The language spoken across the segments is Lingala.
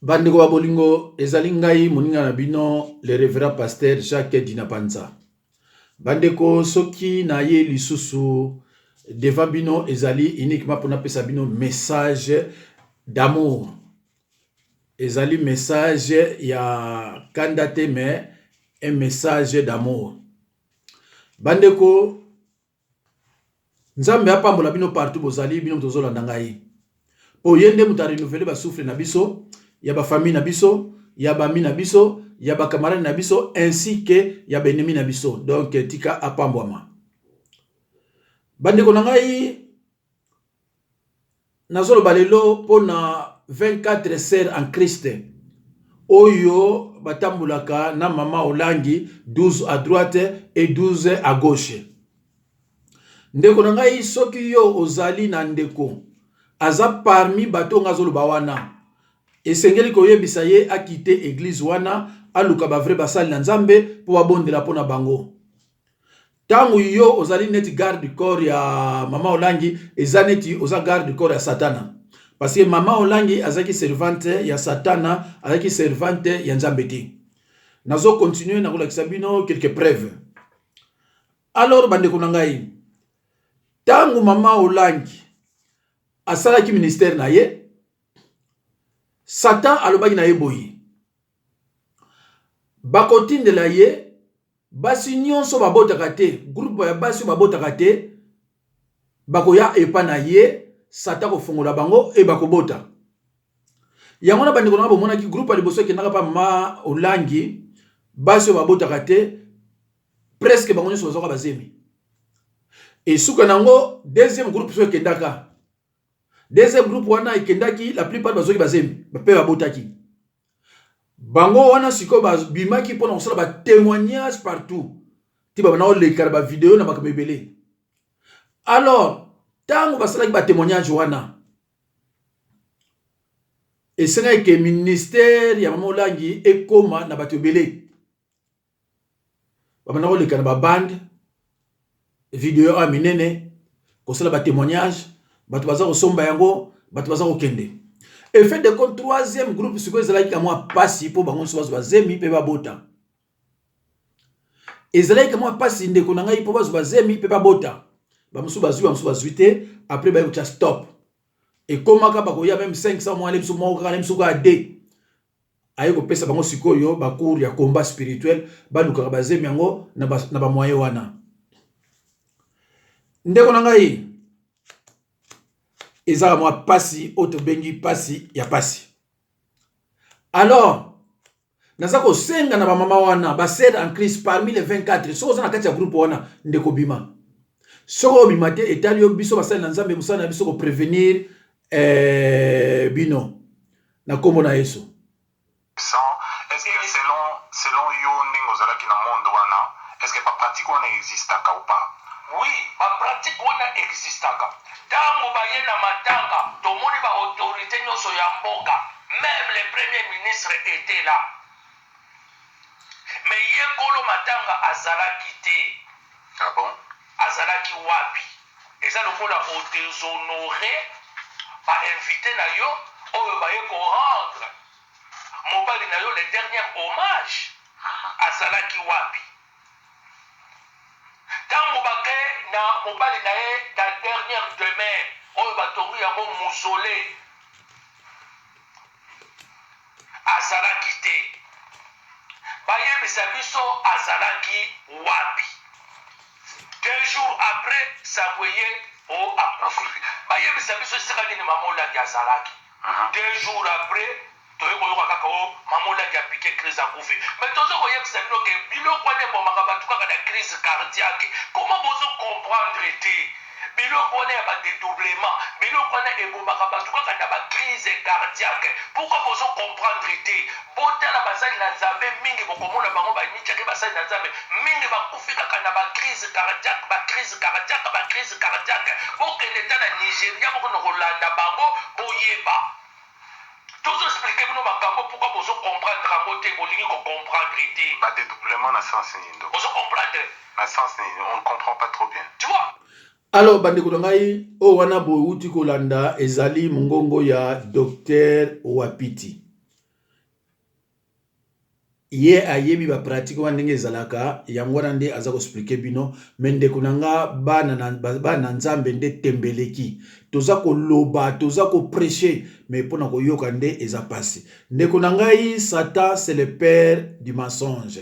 Bandeko ba bolingo ezali ngai moninga na bino le révérend pasteur Jacques Dinapanza. Bandeko soki na ye lisusu devant bino ezali uniquement pour pesa bino message d'amour. Ezali message ya kandate mais un message d'amour. Bandeko nzambe apambola bino partout bozali bino tozolanda ngai. Po yende muta renouveler ba souffle na biso. Ya ba famille na biso, ya ba mi na biso, ya ba camarade na biso, ainsi que ya ba ennemi na biso. Donc tika apambwama. Bandeko na ngai nazolo balelo pona 24 sœurs en Christ. Oyo batambulaka na mama olangi 12 à droite et 12 à gauche. Ndeko na ngai soki yo ozali na ndeko aza parmi bato ngazolo bawana. Esengeli koyebisa ye akite église wana aluka ba vrai basali na nzambe po babondela pona bango. Tangu yo ozali neti garde du corps ya mama olangi ezaneti oza garde du corps ya satana. Parce que mama olangi azaki servante ya satana, azaki servante ya nzambe te. Nazo continuer na kolakisa bino quelques preuves. Alors bandeko na ngai, tangu mama olangi asalaki ministère na ye, Satan alobaki na ye boyi. Bakotindela ye, basi nyonso babotaka te, groupe ya basi babotaka te, bakoya epa na ye, Satan kofongola bango e bakobota. Yango na bandeko na bomonaki groupe aliboso kendaka pa mama olangi, basi babotaka te, presque bango nyonso bazoka bazemi. Et suka nango deuxième groupe so kendaka. Deuxième groupe wana ikendaki la plupart bazoki bazemi, bape babotaki. Bango wana siko bimaki pona kosala ba témoignage partout. Ti ba na le karba vidéo na makamebele. Alors, tango basalaki ba témoignage wana. Et senga ke ministère ya mama olangi ekoma na bato ebele. Ba na le karba bande vidéo a minene kosala ba témoignage, bato baza kosomba yango, bato baza kokende. Et fait de compte troisième groupe siko ezalaki ka moi pasi po bango so bazemi pe babota. Ezalaki ka moi pasi ndeko na ngai po bazemi pe babota. Ba musu bazwi te, après ba yocha stop. Et comment ka bakoya même 500 mois lemsu mo ka lemsu ka de. Ayo ko pesa bango sikoyo ba cours ya combat spirituel ba luka bazemi yango na ba moyen wana. Ndeko na ngai ezala moi pasi auto bengi pasi ya pasi. Alors nazako senga na ba mama wana ba sœur en Christ parmi les 24 so za na kati ya groupe wana ndeko bima. Soko bima te etali yo biso basali na nzambe musana biso ko prévenir bino na kombo na Yesu. Est-ce que selon yo ningo zala ki na monde wana est-ce que pa pratique wana existaka ou pas? Oui, pa pratique wana existaka. Tango baye na matanga tomoni ba autorité nyonso ya mboka, même le premier ministre était là. Mais yekolo matanga azalaki te. Ah bon? Azalaki wapi? Eza lokola déshonoré ba invité na yo oyo baye ko rendre mobali na yo le dernier hommage. Azalaki wapi? Tango bake na mobali na ye la dernière demeure oyo batongi yango mausolée. Azalaki te. Bayebisa biso azalaki wapi? 2 jours après Samuel au akufi. Bayebisa biso sika nini mamola ya azalaki. 2 jours après toyokoyoka kaka o mamola ya piqué crise akufi. Mais tozo koyebisa bino ke biloko wana bomaka batu kaka na crise cardiaque. Comment bozo comprendre te? Biloko wana ya ba dédoublement, biloko wana ebomaka batu kaka na ba crise cardiaque. Pourquoi bozo comprendre te? Botala basali na nzambe mingi bokomona bango ba nichake basali na nzambe mingi bakufika kana ba crise cardiaque, ba crise cardiaque, ba crise cardiaque. Bokende ta na Nigeria boko na kolanda bango boyeba. Tout expliquer bino makambo pourquoi bozo comprendre rango te bolingi ko comprendre te. Ba dédoublement na sens nindo. Bozo comprendre. Na sens nindo, on comprend pas trop bien. Tu vois? Alors bandeko ngai o wana bo uti kolanda ezali mungongo ya Docteur Wapiti. ye ayebi ba pratique wana ndenge ezalaka yango wana nde aza koexplike bino me ndeko na nga bana nzambe nde tembeleki toza koloba toza koprêche me mpona koyoka nde eza pasi ndeko na ngai Satan c'est le père du mensonge.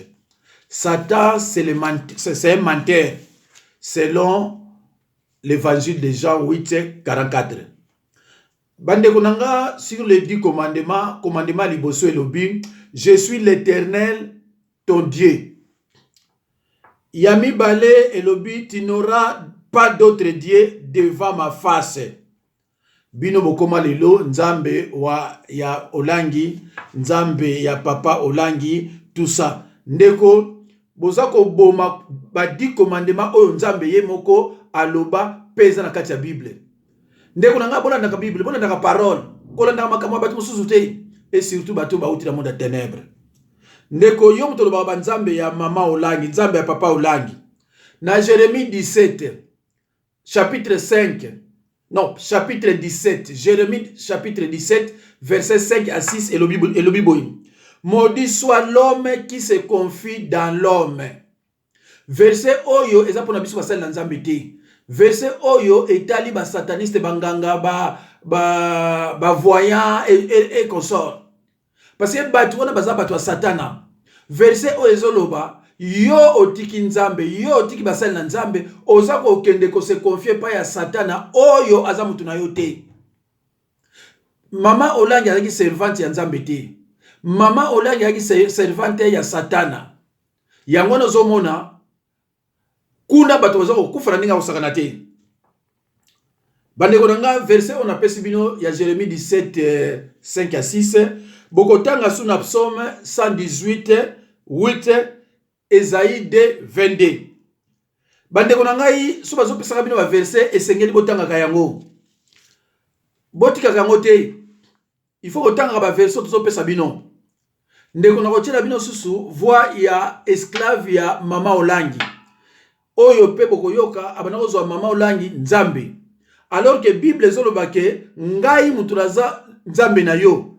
Satan c'est un menteur selon l'évangile de Jean 8:44. Bandeko nanga sur les 10 commandements liboso elobi je suis l'Éternel ton Dieu. Yami Balé elobi tu n'auras pas d'autre Dieu devant ma face. Bino bokoma lelo nzambe wa ya Olangi, nzambe ya papa Olangi, tout ça. Ndeko bozako boma ba 10 commandements oyo nzambe ye moko aloba pesa na kati ya Bible. Ndeko nanga bolanda ka Bible, bolanda ka parole, kolanda makamwa batu mususu te et surtout batu ba uti na monde ya ténèbres. Ndeko yo muto ba nzambe ya mama Olangi, nzambe ya papa Olangi. Na Jérémie 17 chapitre 5 non, chapitre 17, Jérémie chapitre 17 verset 5 à 6 et le Bible. Maudit soit l'homme qui se confie dans l'homme. Verset oyo eza pona biso basali na nzambe te. Verset oyo etali ba sataniste banganga ba voyant et consort. Parce que batu wana baza batu wa satana. Verset oyo ezoloba yo otiki nzambe, yo otiki basali na nzambe, oza ko kende ko se confier pa ya satana oyo aza mutu na yo te. Mama Olangi azaki servante ya nzambe te. Mama Olangi azaki servante ya satana. Yango nazomona kuna bato baza kokufa na ndenge kosakana te. Bandeko nanga verset on apesi bino ya Jérémie 17 5 à 6 bokotanga suna psaume 118 8 Esaïe 2 22. Bandeko nangai so bazopesaka bino ba verset esengeli botanga ka yango. Botika yango te. Il faut kotanga ba verset tozopesa bino. Ndeko na kotiela bino susu voix ya esclave ya mama Olangi. Oyo pe bokoyoka abana kozwa mama Olangi nzambe. Alors que Bible ezoloba ke ngai mutu naza nzambe na yo.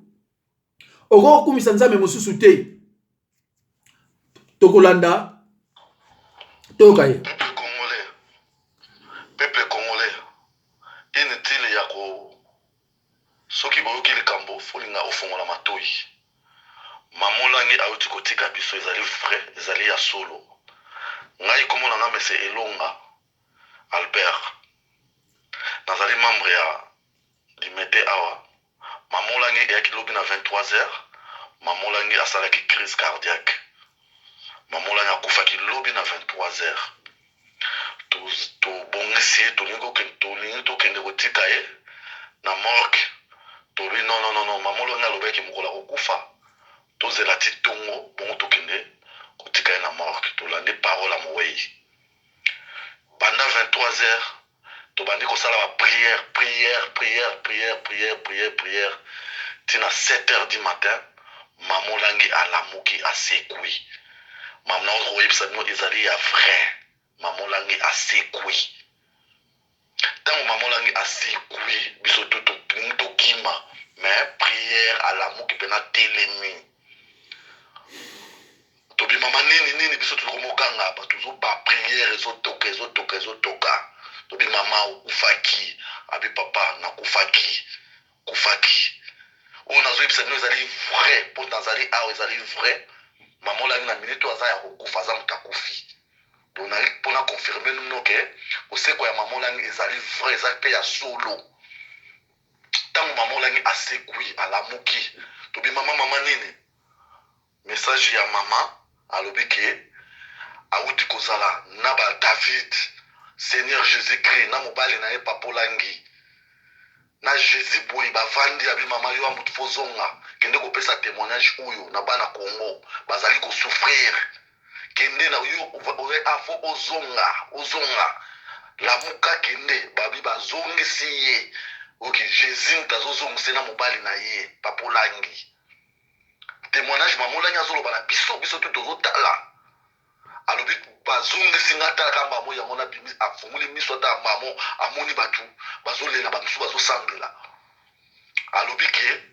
Oko kumisa nzambe mosusu te. Tokolanda tokaye. Peuple congolais. Inutile yako soki boyoki likambo folinga ofongola matoi. Mamolangi awuti kotika biso ezali vrai, ezali ya solo. Ngai komona na mese Elonga Albert. Nazali membre ya limete awa. Mamolangi eyaki lobi na 23h. Mamolangi asalaki crise cardiaque. Mamolangi akufaki lobi na 23h. To bongisi tolingi tokende kotika ye na morgue. Tobi non mamolangi alobaki mokola kokufa. Tozela ti tongo bongo tokende kotika ye na morgue. Tolandi parole ya mowei. Pendant 23h tobandi kosala ba prière tina 7h du matin mamolangi alamuki asekui. Mamna oyebisa bino ezali ya vrai. Mamolangi asekui. Tango mamolangi asekui biso to kima mais prière alamuki pena telemi. Tobi mama nini biso tukomokanga ba tuzo ba prière ezotoka. Tobi mama ufaki abi papa na kufaki. On a zoebisa bino ezali vrai po nazali awa ezali vrai. Mamolangi na minute aza ya kokufa za mutakufi. Donc pona confirmer nous que oseko ya mamolangi ezali vrai ezali pe ya solo. Tango mamolangi asekui alamuki. Tobi mama nini. Message ya mama alobi ke awuti kozala na ba David Seigneur Jésus-Christ na mobali na ye papolangi. Na Jésus boy bavandi abi mama yo amutu fozonga kende kopesa témoignage oyo na bana Congo bazali ko souffrir kende na yo afo ozonga la muka kende babi bazongi siye OK Jésus tazozongisa na mobali na ye papolangi témoignage mamolangi azoloba na biso tozotala alobi bazongi singa ta kamba mo yango na bimi afunguli miso ta mamo amoni batu bazolela bamisu bazosambela alobi ke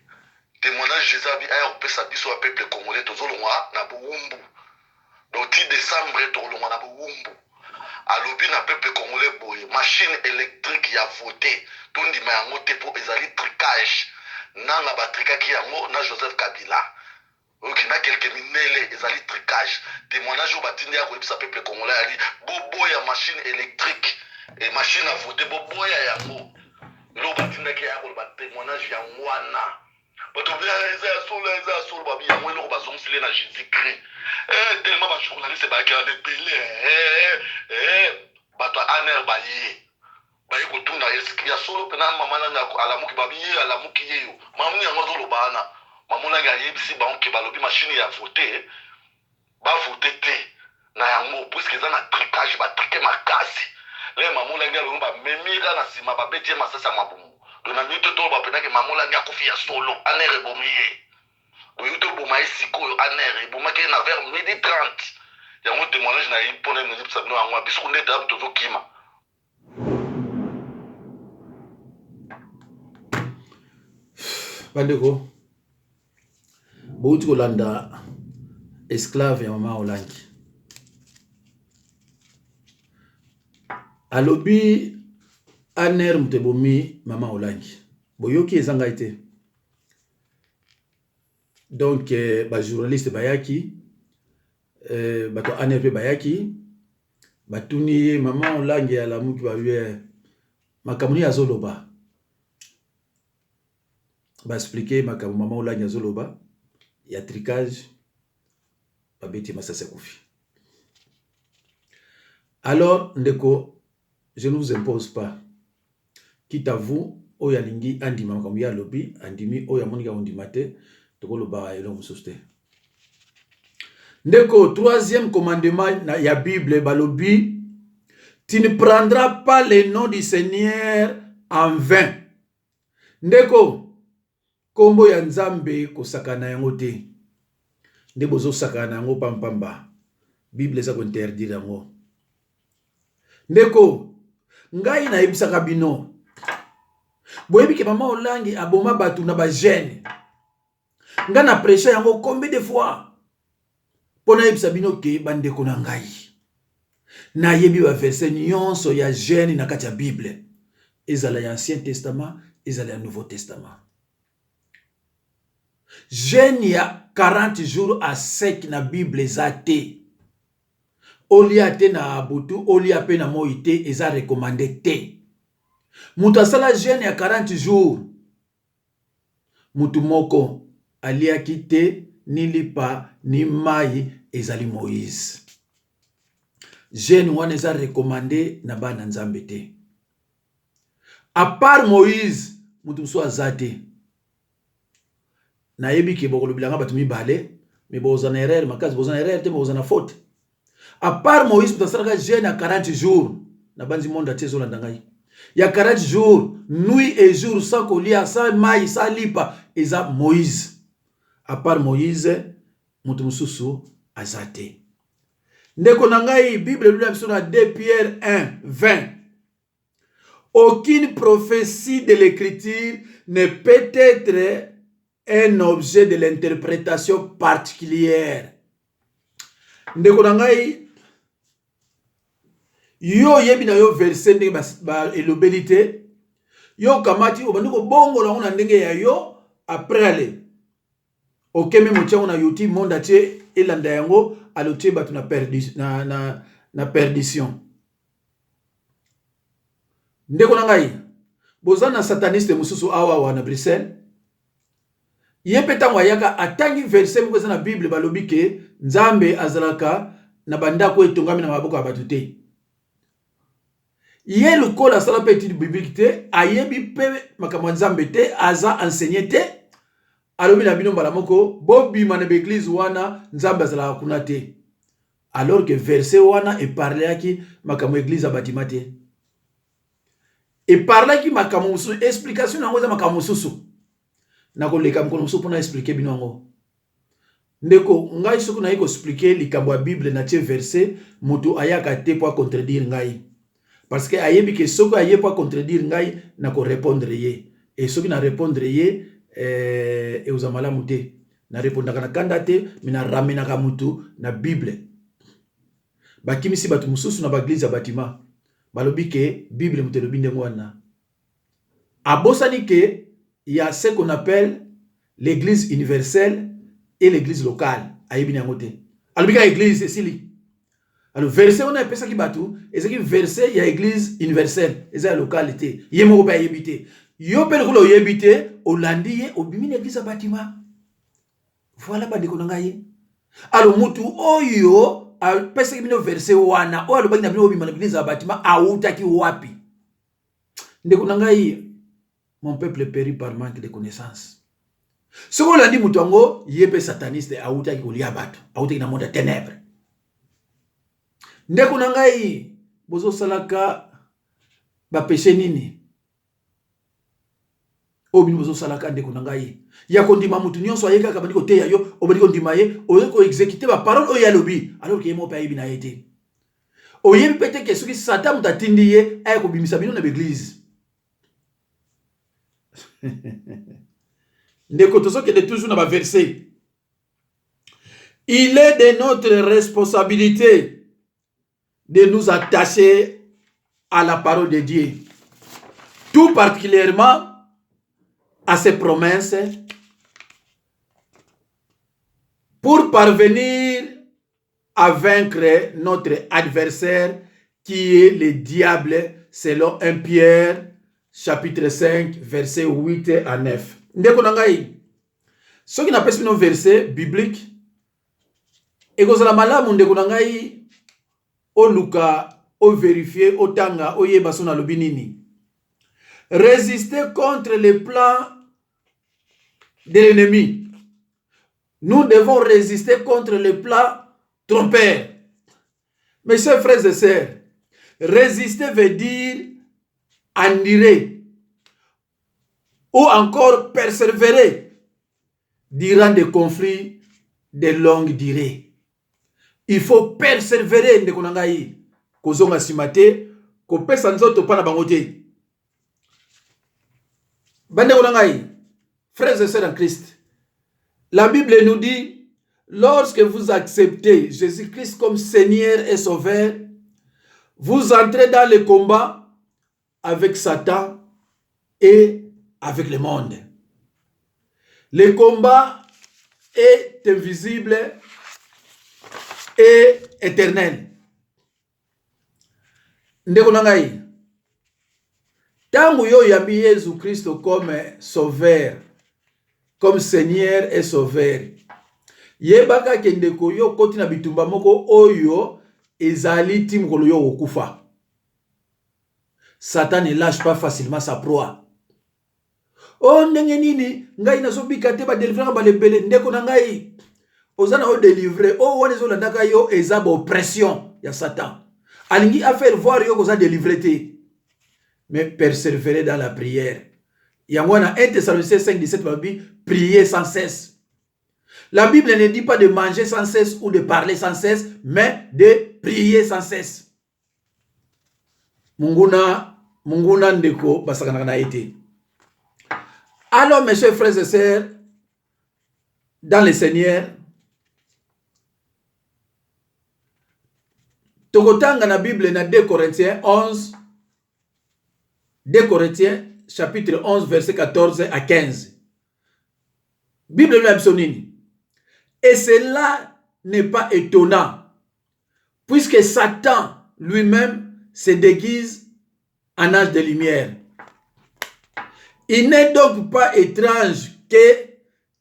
témoignage eza bi aya kopesa biso ya peuple congolais tozolongwa na bowumbu donc 10 décembre tolongwa na bowumbu alobi na peuple congolais boye machine électrique ya voté tondima yango te mpo ezali tricage nanga batrikaki yango na Joseph Kabila oki na quelques minele ezali tricage témoignage oyo batindi ya koyebisa peuple congolais ali boboya machine électrique et machine à voter boboya yango lo batindaki ya koloba témoignage ya wana bato eza ya solo babi yango eloko bazongifile na Jésus Christ tellement bajournaliste bayaki ya lebele bato aner baye kotunda ya solo mpena mama nanga alamuki babi ye alamuki ye yo mamuni yango azolobana mama nanga ayebisi bango balobi machine ya vote bavote te na yango puisque eza na tricage batrike makasi le mama nanga alobi bamemika na nsima babeti ye masasi ya mabumu na minute to bapenaki mama nanga akufi ya solo aner ebomi ye oyo to boma ye sikoyo aner ebomaki ye na vers midi 30 yango témoignage na ye mpona emezipisa bino yango biso nde tabi tozokima bandeko bouti kolanda esclave ya mama Olangi alobi aner mutebomi mama Olangi boyoki ezanga ite donc ba journaliste bayaki bato aner pe bayaki batuni mama Olangi alamuki baye makamuni azoloba ba expliquer makambo mama Olangi azoloba ya tricage babeti masasa kufi. Alors ndeko, je ne vous impose pas. Quitte à vous, oya lingi andima makambo ya lobi, andimi oya monika ondimate, tokoloba elo musoste. Ndeko, troisième commandement ya Bible balobi, tu ne prendras pas le nom du Seigneur en vain. Ndeko, kombo ya Nzambe kosakana yango te. Nde bozo sakana yango pampamba. Bible eza ko interdire yango. Ndeko, ngai na yebisaka bino. Boyebi ke mama Olangi aboma batu na ba jeune. Nga na prêcher yango combien de fois? Pona yebisa bino ke bandeko na ngai. Na yebi ba verset nyonso ya jeune na kati ya Bible. Ezala ya Ancien Testament, ezala ya Nouveau Testament. Jeune ya 40 jours à sec na Bible zate. Olia te na butu, olia pe na moite, eza recommandé te. Mutu asala jeune ya 40 jours. Mutu moko alia kite ni lipa ni mai ezali Moïse. Jeune wana eza recommandé na bana Nzambe te. À part Moïse, mutu mso azate. Na yebi ke bokolo bilanga batumi bale, mais bozana erreur, makazi bozana erreur te bozana faute. À part Moïse, mutasaraka jeune à 40 jours, na banzi monde atezo la ndangai. Ya 40 jours, nuit et jour sans kolia, sans maï, sans lipa, eza Moïse. À part Moïse, mutu mususu azate. Ndeko nangai, Bible lui a na 2 Pierre 1, 20. Aucune prophétie de l'écriture ne peut être un objet de l'interprétation particulière. Ndeko nangai, yo yebi na yo verset ndenge ba elobelite, yo kamati obandiko bongo la ona ndenge ya yo après aller. Okeme motiango na YouTube monde atie elanda yango alotie batu na perdition. Ndeko nangai, bozana sataniste mususu awa wana Bruxelles. Yepeta wayaka atangi verset mkweza na Bible balobi ke Nzambe azalaka na bandako etongami na maboko ya batu te. Ye lukola sala pe étude biblique te, ayebi pe makambo Nzambe te, aza enseigné te. Alobi na bino mbala moko bobima na l'église wana Nzambe azalaka kuna te. Alors que verset wana e parlé makambo église abatima te. E parlé makambo mususu, explication nango za makambo mususu. Nako leka mkono mususu pona expliquer bino yango. Ndeko ngai soku na yiko expliquer likambo ya Bible na tie verset mutu ayaka te po contredire ngai. Parce que ayebi ke soku aye po contredire ngai nako répondre ye. Et soki na répondre ye et aux amalamu te. Na répondaka na kanda te, mais na ramenaka mutu na Bible. Bakimisi batu mususu na baglise ya batima. Balobi ke Bible mutelobi ndengo wana. Abosani ke il y a ce qu'on appelle l'église universelle et l'église locale. Aïbini angote. Alobika église sili. Alors verset on a pesa ki batu, ezeki verset il y a église universelle, eza localité. Yemo ba yebite. Yo pe ko yebite, olandiye obimi na église batima. Voilà ba ndeko ngai. Alors mutu oyo a pesa ki bino verset wana, o alobaki na bino obima na église batima autaki wapi. Ndeko ngai, mon peuple périt par manque de connaissances. Ce qu'on a dit mutongo, yépe sataniste autaki kolia batu, autaki na monde de ténèbres. Ndeko nangai bozo salaka ba péché nini? Obi bozo salaka ndeko nangai. Ya kondima mutu nyonso ayeka ka bandiko te yo, obandiko ndima ye, oyeko exécuter ba parole o ya lobi, alors que yemo pa yibi na été. Oyebi pete ke soki Satan mutatindi ye, ay ko bimisa bino na église. Ndeko tozo ke de toujours na ba verset. Il est de notre responsabilité de nous attacher à la parole de Dieu, tout particulièrement à ses promesses, pour parvenir à vaincre notre adversaire qui est le diable, selon 1 Pierre chapitre 5 verset 8 à 9. Ndeko nangai, ce qui n'a pas un verset biblique, et que la malamu ndeko nangai o luka, o vérifier, o tanga, o yeba sona lobinini. Résister contre les plans de l'ennemi. Nous devons résister contre les plans trompeurs. Mes chers frères et sœurs, résister veut dire endurer ou encore persévérer durant des conflits de longue durée. Il faut persévérer ndeko nangai kozonga simate ko pesa nzoto pana bangote. Bandeko nangai, frères et sœurs en Christ, la Bible nous dit, lorsque vous acceptez Jésus-Christ comme Seigneur et Sauveur, vous entrez dans le combat avec Satan et avec le monde. Le combat est invisible et éternel. Ndeko nangai, tangu yo yambi Jésus Christ comme sauveur, comme Seigneur et sauveur, yebaka ke ndeko yo koti na bitumba moko oyo ezali tim kolo yo okufa. Satan ne lâche pas facilement sa proie. Oh ndenge nini ngai nazobika te ba délivrer ba lebele ndeko nangai. Ozana o délivrer, o wane zo landaka yo ezaba oppression ya Satan. Alingi a faire voir yo koza délivrer te. Mais persévérer dans la prière. Yangwana 1 Thessaloniciens 5:17 babi, prier sans cesse. La Bible ne dit pas de manger sans cesse ou de parler sans cesse, mais de prier sans cesse. Munguna ndeko basakana na été. Alors mes chers frères et sœurs, dans le Seigneur, Tokotanga na Bible na 2 Corinthiens 11, 2 Corinthiens chapitre 11 verset 14 à 15. Bible la Bisonini. Et cela n'est pas étonnant, puisque Satan lui-même se déguise en ange de lumière. Il n'est donc pas étrange que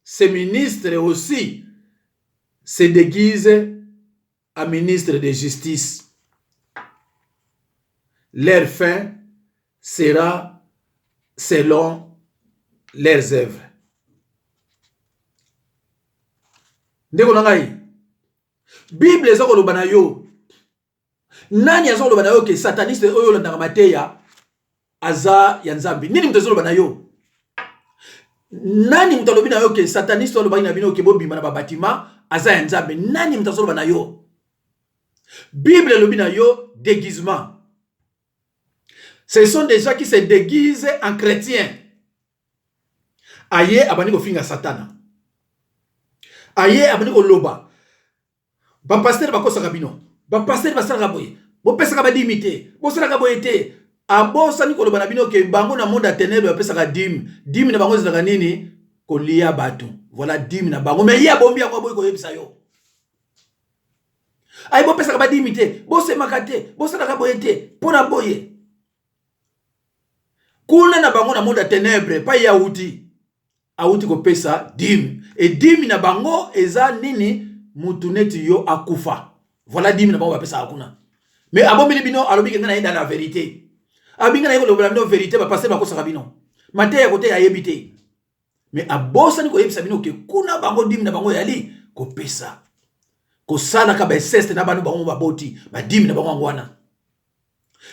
ces ministres aussi se déguisent en ministres de justice. Leur fin sera selon leurs œuvres. Ndeko nangai, Bible ezoko lobana yo. Nani azoko lobana yo ke sataniste oyo landanga mateya aza ya Nzambi? Nini mtezo lobana yo? Nani mtalobi na yo ke sataniste oyo lobana na bino ke bobima na babatima aza ya Nzambi? Nani mtezo lobana yo? Bible lobina yo déguisement. Ce sont des gens qui se déguisent en chrétiens. aye abandi kofinga satana, aye abandi koloba bapasteur bakosaka bino, bapasteur basalaka boye, bopesaka badimi te, bosalaka boye te, abosani koloba na bino ke bango na monde ya ténèbre bapesaka dime na bango ezalaka nini kolia bato, voilà dime na bango, mais ye abombi yango boye koyebisa yo. Ay bopesaka badimi te, bosemaka te, bosalaka boye te, pona boye. Kuna na bango na monde ya ténèbre, pa ye auti kopesa dime. Et dime na bango eza nini mutu neti yo akufa. Voilà dime na bango bapesa akuna. Mais abombeli bino alobi ke ngana dans la vérité. Abinga na yeko la vérité ba passer ba kosaka bino. Mate ya kote ya yebite. Mais abosani ko yebisa bino ke kuna bango dime na bango yali kopesa. Kosala ka ba seste na banu bango baboti, ba dime na bango ngwana.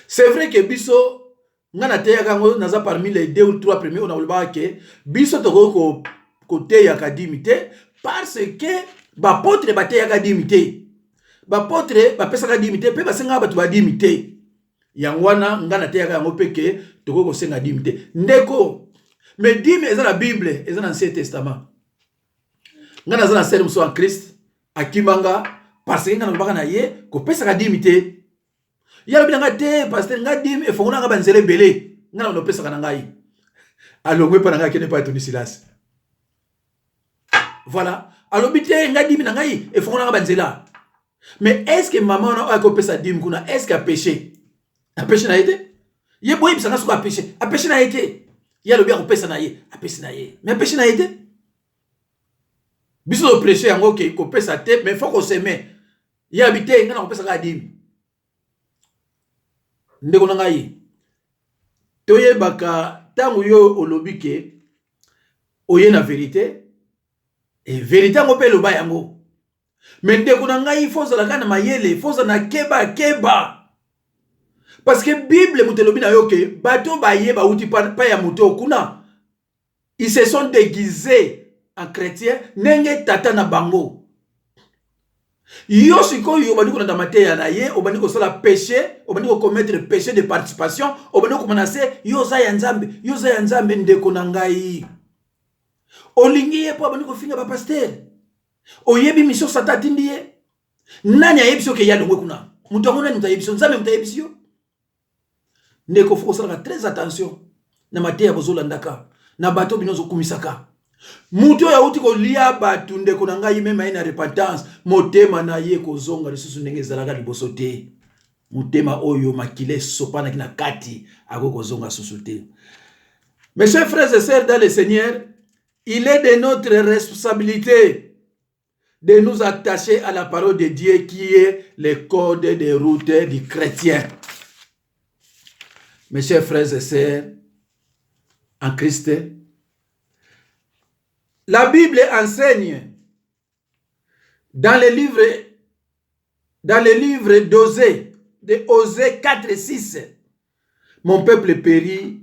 C'est vrai que biso ngana teya kango naza parmi les 2 ou 3 premiers on a olba ke biso toko côté ya kadimité parce que ba potre ba teya kadimité. Ba potre ba pesa kadimité pe ba senga ba tu ba dimité. Yangwana ngana teya kango peke toko ko senga dimité. Ndeko mais dime eza la Bible, eza dans l'Ancien Testament. Ngana za na sel muso en Christ akimanga parce que ngana baka na ye ko pesa kadimité. Yalo binanga te pasteur nga dim e fongona nga banzele belé nga no pesa kana ngai alongwe pa nga kene pa Tony Silas, voilà alo bité nga dim na ngai e fongona nga banzela. Mais est-ce que maman a ko pesa dim kuna, est-ce qu'il a péché na été ye boyi bisa nga suka péché na été yalo bien ko pesa na ye a péché na ye mais péché na été biso do prêcher yango ke ko pesa te mais faut ko s'aimer ya habité nga na ko pesa ka dim. Ndeko na ngai toye baka tangu yo olobi ke oye na vérité et vérité ngo pe loba yango, mais ndeko na ngai foza la kana mayele foza na keba parce que Bible mutelobi na yo ke bato ba ye ba uti pa ya muto kuna ils se sont déguisés en chrétiens nenge tata na bango. Yo sikoyo obandi ko na mateya na ye obandi ko sala péché, obandi ko commettre péché de participation, obandi ko menacer yo za ya nzambe ndeko na ngai. Olingi ye po obandi ko finga ba pasteur. Oyebi mission satati ndiye. Nani ayebi so ke ya ndongwe kuna? Mutu ngona ni mutayebi so nzambe mutayebi so. Ndeko faut sala très attention na mateya bozola ndaka na bato binozo kumisaka. Mutu ya uti ko lia batu ndeko na ngai mema ina repentance motema na ye ko zonga lisusu ndenge zalaka liboso te. Motema oyo makile sopana kina kati ako zonga susu te. Mes chers frères et sœurs dans le Seigneur, il est de notre responsabilité de nous attacher à la parole de Dieu qui est le code de route du chrétien. Mes chers frères et sœurs en Christ, la Bible enseigne dans le livre d'Osée, de Osée 4 et 6, mon peuple périt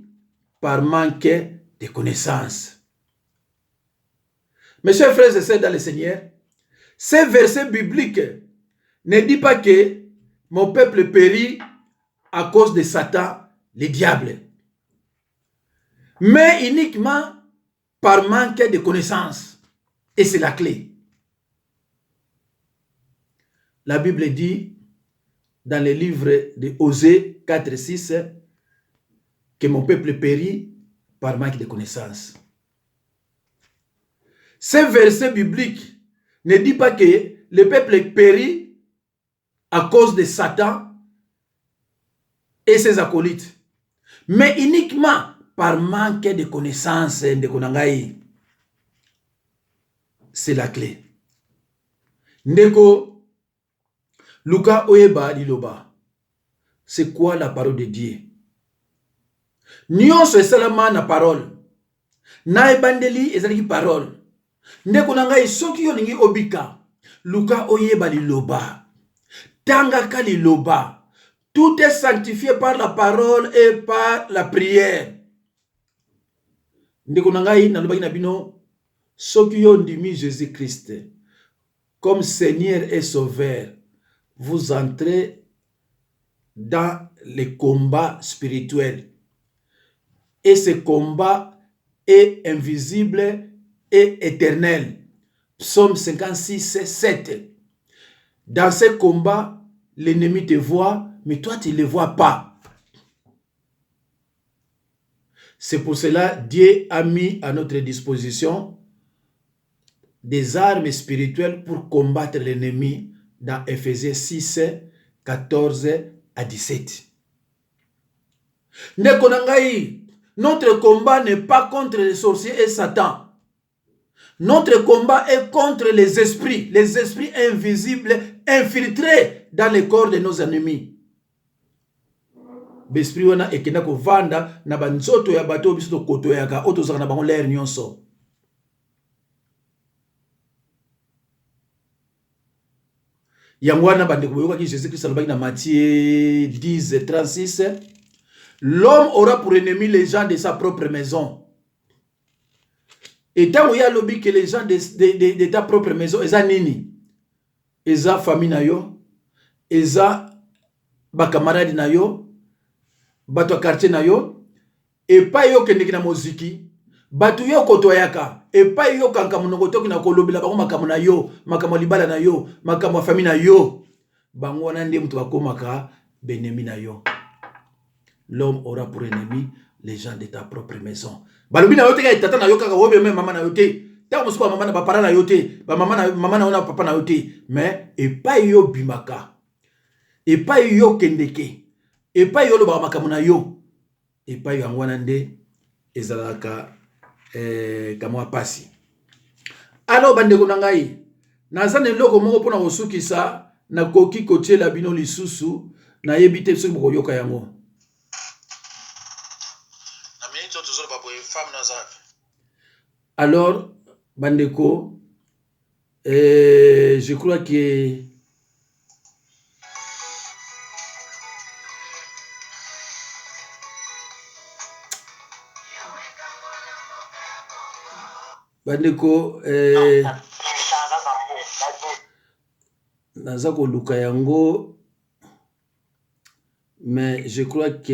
par manque de connaissances. Mes chers frères et sœurs dans le Seigneur, ce verset biblique ne dit pas que mon peuple périt à cause de Satan, le diable, mais uniquement par manque de connaissances. Et c'est la clé. La Bible dit dans le livre de Osée 4 et 6 que mon peuple périt par manque de connaissances. Ce verset biblique ne dit pas que le peuple périt à cause de Satan et ses acolytes, mais uniquement par manque de connaissances de Konangaï. C'est la clé. Ndeko, Luka Oyeba Liloba. C'est quoi la parole de Dieu? Nyon se seulement na parole. Na ebandeli ezalaki parole. Ndeko nangai soki yo ningi obika. Luka Oyeba Liloba. Tanga ka Liloba. Tout est sanctifié par la parole et par la prière. Ndeko nangai nalobaki na bino soki yo ndimi Jésus-Christ comme Seigneur et Sauveur, vous entrez dans les combats spirituels. Et ce combat est invisible et éternel. Psaume 56, 7. Dans ce combat, l'ennemi te voit, mais toi, tu ne le vois pas. C'est pour cela que Dieu a mis à notre disposition des armes spirituelles pour combattre l'ennemi dans Ephésiens 6, 14 à 17. Notre combat n'est pas contre les sorciers et Satan. Notre combat est contre les esprits invisibles infiltrés dans le corps de nos ennemis. L'esprit wana ekenda kovanda na banzoto ya bato biso to koto yaka otozaka na bango l'air nyonso. Yangwana bandeko boyoka ki Jésus-Christ alobaki na Matthieu 10, 36. L'homme aura pour ennemi les gens de sa propre maison. Et tant où il y a lobby que les gens de ta propre maison, ils ont nini, ils ont famille na yo, ils ont ba camarade na yo, bato quartier na yo, et pas yo kendeki na moziki, bato yo kotoyaka, et pas yo kanka monokoto ki na kolobi la bango makambo na yo, makambo libala na yo, makambo famille na yo, bango wana nde mutu bakomaka benemi na yo. L'homme aura pour ennemi les gens de ta propre maison. Balobi na yote ka tata na yo kaka wobe même maman na yote. Ta musuba maman na papa na yote, ba maman na ona papa na yote. Mais et pas yo bimaka. Et pas yo kendeke. Et pas yo lo ba makambo na yo. Et pas yo angwana nde ezalaka kamwa pasi. Alors bandeko na ngai, nazane loko moko pona kosukisa na koki kotiela bino lisusu na yebite soki bokoyoka yango. Alors, bandeko, je crois que bandeko, naza koluka yango, mais je crois que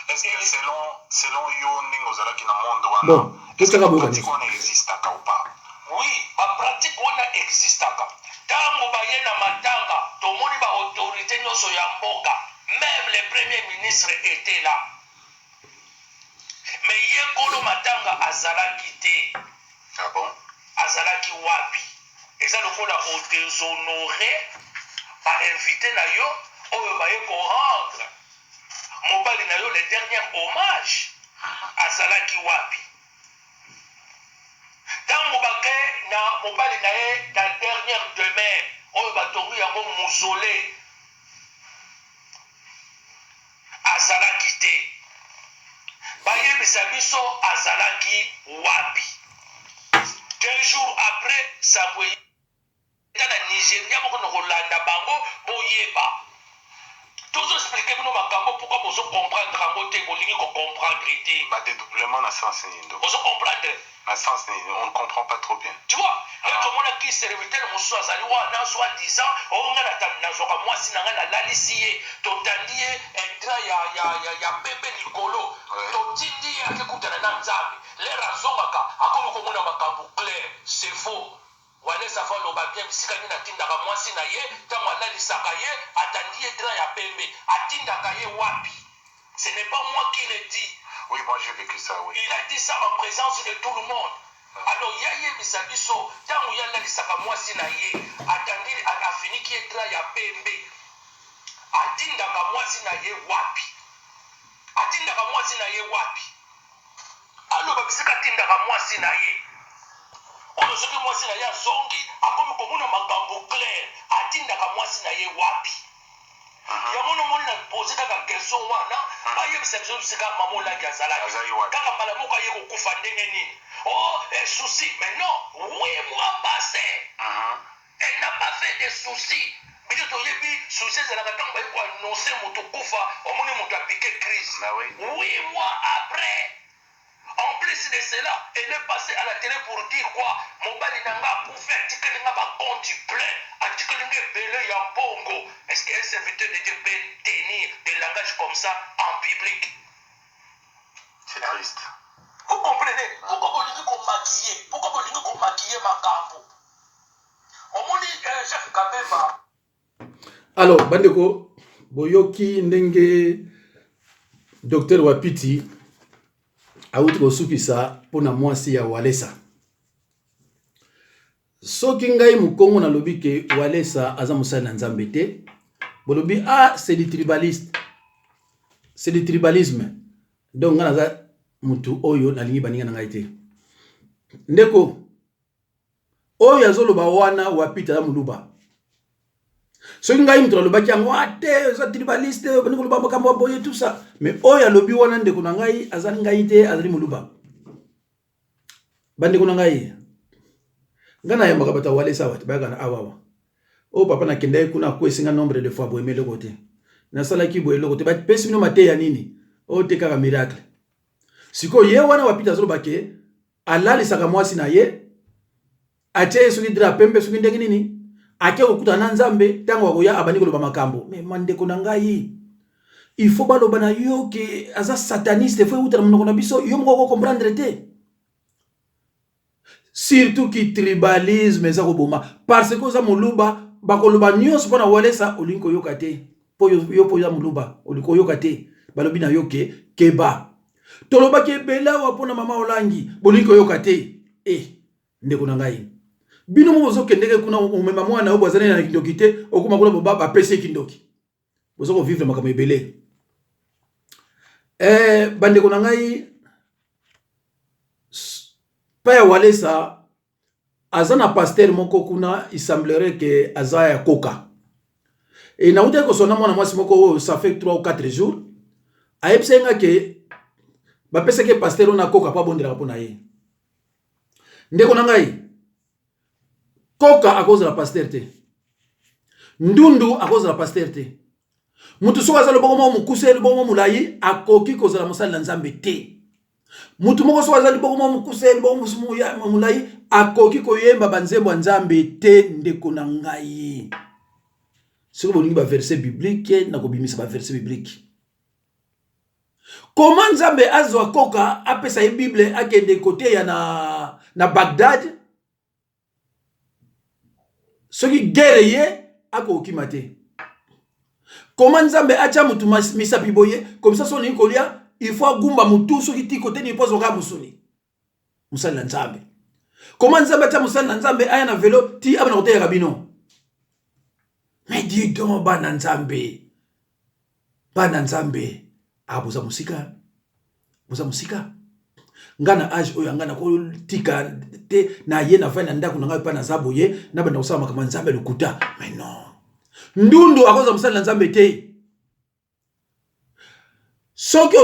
Est-ce que selon yo ndenge ozalaki na monde wana, bon, est-ce que pratique wana existaka ou pas? Oui, ba pratique wana existaka. Tango baye na matanga, tomoni ba autorité nyonso ya mboka, même les premiers ministres étaient là. Mais ye kolo matanga azalaki te. Ah bon? Azalaki wapi? Eza lokola odéshonoré ba invité na yo oyo baye ko rendre mobali na yo le dernier hommage. Azalaki wapi? Tango bake na mobali na ye la dernière demeure oyo batongi yango mausolée. Azalaki te. Bayebisa biso azalaki wapi? 2 jours après Samuel dans la Nigeria boko na kolanda bango boyeba. Tous expliquer bino makambo pourquoi bozo comprendre rango te bolingi ko comprendre te. Ba dédoublement na sens ni ndo. Bozo comprendre. Na sens ni on ne comprend pas trop bien. Tu vois, là tout le monde qui serviteur muso azali wana soit disant on nga na zoka mwasi na nga na lalisiye to tandie endra ya bebe likolo to tindi akekutana na nzambe les razongaka akomi komona makambo clair c'est faux. Wane safa loba bien bisika ni na tindaka mwasi na ye tango alalisaka ye atandie endra ya pembe atindaka ye wapi? Ce n'est pas moi qui le dis. Oui, moi j'ai vécu ça, oui. Il a dit ça en présence de tout le monde. Alors, il y a eu bisabiso, tant où il y a l'alisaka mwasi na ye, attendez, a fini qui est là, il y a PMB. Atindaka mwasi na ye wapi? Atindaka mwasi na ye wapi? Alors, babisika atindaka mwasi na ye. On ne sait que mwasi na ye zongi, akomi komuna makambo clair, atindaka mwasi na ye wapi? yango nomoni na pose kaka question wana bayebisa biso bisika mamolaki azalaki kaka mbala moko aye kokufa ndenge nini souci mais non 8 mois passé elle n'a pas fait de soucis biso toyebi souci ezalaka ntango baye koannonce moto kufa omoni moto apike crise 8 mois après. En plus de cela, elle est passée à la télé pour dire quoi? Mobali nanga pour faire article nanga compte plein, article nanga belé ya bongo. Est-ce qu'un serviteur de Dieu peut tenir des langages comme ça en public? C'est triste. Vous comprenez? makambo. Omoni Jacques Kabemba. Alors, bandeko, boyoki ndenge Dr Wapiti auti kosukisa pona mwasi ya Walesa. Soki ngai mukongo na lobi ke Walesa aza musali na Nzambe te, bolobi c'est du tribaliste. C'est du tribalisme. Donc ngana za mutu oyo na lingi baninga na ngai te. Ndeko oyo azoloba wana Wapiti za muluba. Soki ngai mutu alobaki yango ate za tribaliste bani koloba makambo boye tout ça. Mais oyo alobi wana ndeko na ngai azali ngai te azali muluba. Bandeko na ngai ngana yamba kabata Walesa wati baka na awawa. O papa na kende kuna kwesinga nombre de fois boye mele kote. Na sala ki boye lokote ba pesi no mate ya nini? O te kaka miracle. Siko ye wana Wapiti azoloba ke alali saka mwasi na ye. Ache soki dra pembe soki ndenge nini? Ake okuta na Nzambe tango wakoya abani koloba makambo. Mais mandeko na ngai il faut baloba na yo ke aza sataniste faut uta monoko na biso yo moko comprendre te. Surtout ki tribalisme za koboma parce que za muluba bakoloba nyonso pona Walesa olinko yoka te. Po yo po ya muluba oliko yoka te. Balobi na yo ke keba. Toloba ke bela wa pona mama Olangi bolinko yoka te. Ndeko na ngai bino mo bozo kendeke kuna omema mwana obo azali na kindoki te okuma kuna baba pese kindoki bozo ko vivre makamo ebele. Bandeko na ngai pa Walesa azana pasteur moko kuna il semblerait que azaya koka et na uta ko sona mwana mwasi moko ça fait 3 ou 4 jours ayepsenga ke ba pese ke pasteur na koka pa bondela pona ye. Ndeko na ngai koka à cause de la pasteur te. Ndundu à cause de la pasteur te. Mutu soka za loboko mo mukuse loboko mo mulayi akoki cause la mosali na Nzambe te. Mutu moko soka za loboko mo mukuse loboko mo mulayi akoki koyemba banzembo Nzambe te ndeko na ngai. Siko bolingi ba verset biblique na ko bimisa ba verset biblique. Comment Nzambe azwa koka apesa e Bible akende côté ya na Bagdad? Ce qui guerrier ako okimate. Comment Nzambe acha mutu misapi boye comme ça son inkolia il faut gumba mutu so ki ti côté ni pose oka musuni. Musali na Nzambe. Comment Nzambe acha musali na Nzambe aya na vélo ti abana côté ya kabino. Mais dis donc bana Nzambe. Bana Nzambe abuza musika. Buza musika. Ngana age oyo ngana ko tika te na ye na fana ndako na ngai pa na zaboye na banda kusama kama Nzambe lukuta. Mais non. Ndundu akoza musala Nzambe te. Soki